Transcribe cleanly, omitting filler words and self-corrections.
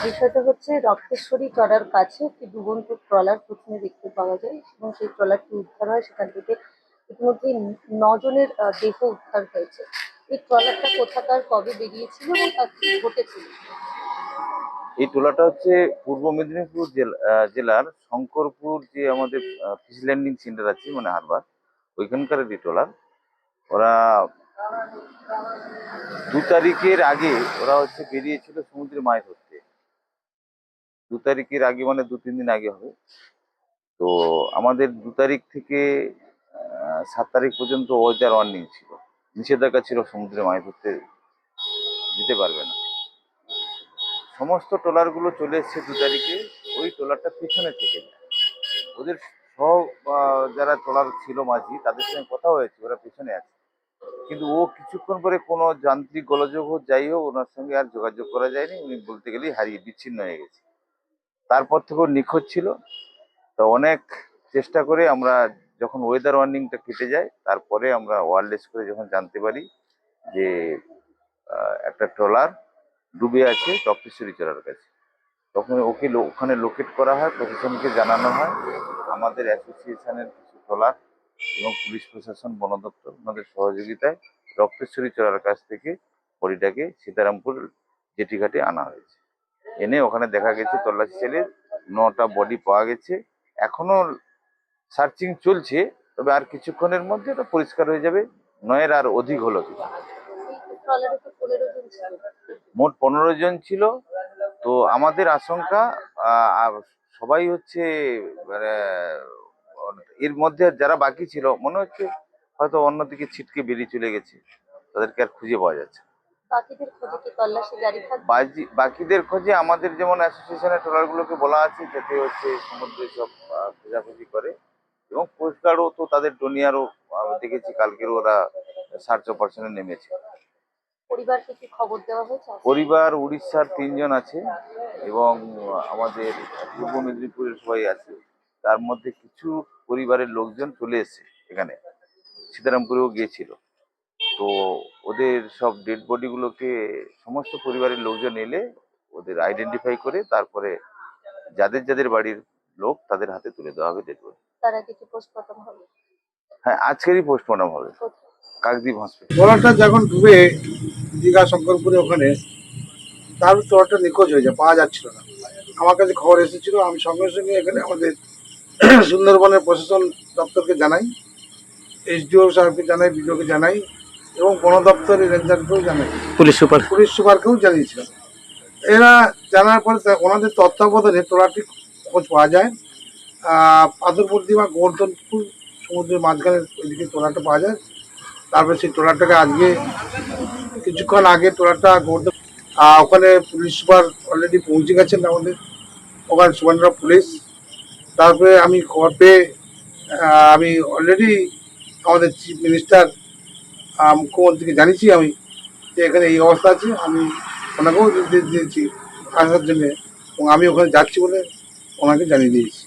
বিষয়টা হচ্ছে রক্তেশ্বরী চড়ার কাছে একটি ডুবন্ত ট্রলার প্রথমে দেখতে পাওয়া যায় এবং সেই ট্রলারটি উদ্ধার হয়। সেখান থেকে ইতিমধ্যে জনের দেহ উদ্ধার হয়েছে। এই ট্রলারটা কোথাকার, কবে বেরিয়েছিল এবং কি ঘটেছিল? এই ট্রলারটা হচ্ছে পূর্ব মেদিনীপুর জেলার শঙ্করপুর, যে আমাদের ফিশ ল্যান্ডিং সেন্টার আছে মানে হারবার, ওইখানকার এই ট্রলার। ওরা 2 তারিখের আগে ওরা হচ্ছে বেরিয়েছিল সমুদ্রে মাছ ধরতে। 2 তারিখের আগে মানে 2-3 দিন আগে হবে। তো আমাদের 2 তারিখ থেকে 7 তারিখ পর্যন্ত ওয়েদার ওয়ার্নিং ছিল, নিষেধাজ্ঞা ছিল, সমুদ্রে মাছ ধরতে যেতে পারবে না। সমস্ত ট্রলারগুলো চলে এসছে 2 তারিখে। ওই ট্রলারটা পিছনে থেকে যায়। ওদের সব যারা ট্রলার ছিল মাঝি, তাদের সঙ্গে কথা হয়েছে, ওরা পিছনে আছে। কিন্তু ও কিছুক্ষণ পরে কোনো যান্ত্রিক গোলযোগ হোক যাই হোক, ওনার সঙ্গে আর যোগাযোগ করা যায়নি। উনি বলতে গেলেই হারিয়ে বিচ্ছিন্ন হয়ে গেছে। তারপর থেকে ও নিখোঁজ ছিল। তো অনেক চেষ্টা করে আমরা, যখন ওয়েদার ওয়ার্নিংটা কেটে যায়, তারপরে আমরা ওয়্যারলেস করে যখন জানতে পারি যে একটা ট্রলার ডুবে আছে টপকেশ্বরী চড়ার কাছে, তখন ওকে ওখানে লোকেট করা হয়, প্রশাসনকে জানানো হয়। আমাদের অ্যাসোসিয়েশনের কিছু ট্রলার এবং পুলিশ প্রশাসন, বন দপ্তর, ওনাদের সহযোগিতায় রক্তেশ্বরী চড়ার কাছ থেকে বডিটাকে সীতারামপুর জেটি ঘাটে আনা হয়েছে। এনে ওখানে দেখা গেছে তল্লাশি চালিয়ে 9টা বডি পাওয়া গেছে। এখনো সার্চিং চলছে, তবে আর কিছুক্ষণের মধ্যে এটা পরিষ্কার হয়ে যাবে 9-এর আর অধিক হলো কিনা। ট্রলারে তো 15 জন ছিল। মোট 15 জন ছিল। তো আমাদের আশঙ্কা সবাই হচ্ছে মানে এর মধ্যে যারা বাকি ছিল মনে হচ্ছে হয়তো অন্যদিকে ছিটকে বেরিয়ে চলে গেছে, তাদেরকে আর খুঁজে পাওয়া যাচ্ছে না। বাকিদের খোঁজে কি তল্লাশি জারি থাকবে? বাকিদের খোঁজে আমাদের যেমন অ্যাসোসিয়েশনের ট্রলারগুলোকে বলা আছে যাতে হচ্ছে সমুদ্রে সব খোঁজাখুঁজি করে, এবং কোস্টগার্ডও তো তাদের ডোনিয়ারও দেখেছি কালকেরও ওরা সার্চ অপারেশনে নেমেছে। পরিবারকে কি খবর দেওয়া হয়েছে? পরিবার উড়িষ্যার 3 জন আছে এবং আমাদের পূর্ব মেদিনীপুরের সবাই আছে। তার মধ্যে কিছু পরিবারের লোকজন চলে এসেছে এখানে, সীতারামপুরেও গিয়েছিল। তো ওদের সব ডেড বডিগুলোকে সমস্ত পরিবারের লোকজন এলে ওদের আইডেন্টিফাই করে তারপরে যাদের যাদের বাড়ির লোক তাদের হাতে তুলে দেওয়া হবে ডেড বডি। তার আগে কি পোস্টমর্টম হবে? হ্যাঁ, আজকেরই পোস্টমর্টম হবে কাকদ্বীপ হসপিটাল। ট্রলারটা যখন ডুবে দীঘা শঙ্করপুরে ওখানে, তার ট্রলারটা নিখোঁজ হয়ে যায়, পাওয়া যাচ্ছিল না। আমার কাছে খবর এসেছিল, আমি সঙ্গে সঙ্গে এখানে আমাদের সুন্দরবনের প্রশাসন দপ্তরকে জানাই, এসডিও সাহেবকে জানাই, বিডিওকে জানাই এবং বন দপ্তরের রেঞ্জারকেও জানাই, পুলিশ সুপারকেও জানিয়েছিলাম। এরা জানার পরে ওনাদের তত্ত্বাবধানে ট্রলারটি খোঁজ পাওয়া যায়। পাথরপট্টি বা গোবর্ধনপুর সমুদ্রের মাঝখানে ওইদিকে ট্রলারটা পাওয়া যায়। তারপরে সেই ট্রলারটাকে আজকে কিছুক্ষণ আগে ট্রলারটা ওখানে পুলিশ সুপার অলরেডি পৌঁছে গেছেন আমাদের ওখানে, সুবর্ণরাম পুলিশ। তারপরে আমি খবর পেয়ে আমি অলরেডি আমাদের চিফ মিনিস্টার, মুখ্যমন্ত্রীকে জানিয়েছি আমি যে এখানে এই অবস্থা আছে। আমি ওনাকেও নির্দেশ দিয়েছি আসার জন্যে এবং আমি ওখানে যাচ্ছি বলে ওনাকে জানিয়ে দিয়েছি।